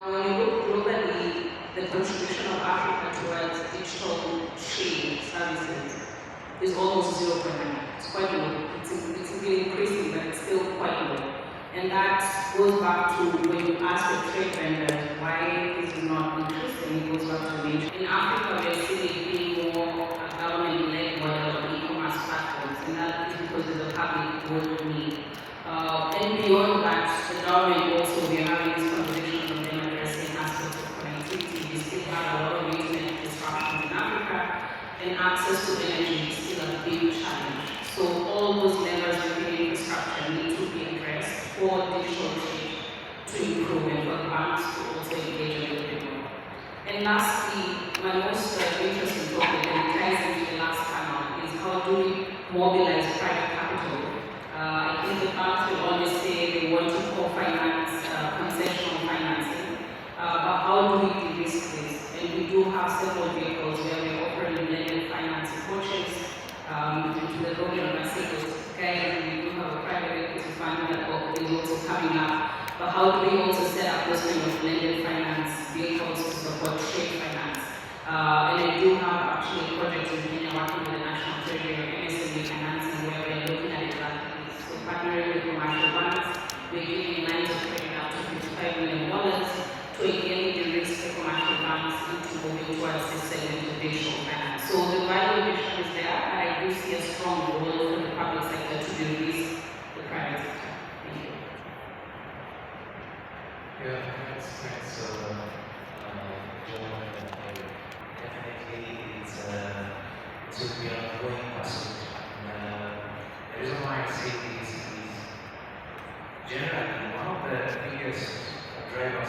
When you look globally, the contribution of Africa towards digital trade services is almost 0.9. It's quite low. It's been increasing, but it's still quite low. And that goes back to when you ask the trade vendors why this is not increasing, it goes back to the in Africa, we are seeing it being more government-led model of e-commerce platforms, and that is because there's a public good need. And beyond that, the government also, we are having this conversation of them addressing aspects of connectivity. We still have a lot of internet disruptions in Africa, and access to energy is still a big challenge. So all those levers within infrastructure need to be addressed for digital trade to improve and for the banks to also engage a little bit more. And lastly, my most interesting topic, and it ties into the last panel, is how do we mobilize private capital? I think the banks will always say they want to co-finance concessional financing, but how do we de-risk this? And we do have several vehicles where we're offering blended finance approaches to the road and bicycles. And we do have a private equity fund that is also coming up. But how do we also set up those kind of blended finance vehicles to support trade finance? And I do have actually a project in Kenya working with the National Treasury MSME financing where we're looking at exactly this. So partnering with commercial banks, we're giving lines of credit up to $55 million to again de-risk the commercial banks into moving towards this segment of digital finance. So the valuation is there, and I do see a strong role for the public sector to de-risk the private sector. Thank you. Yeah, thanks, John. Definitely, it's will be an ongoing pursuit. The reason why I say this is generally one of the biggest drivers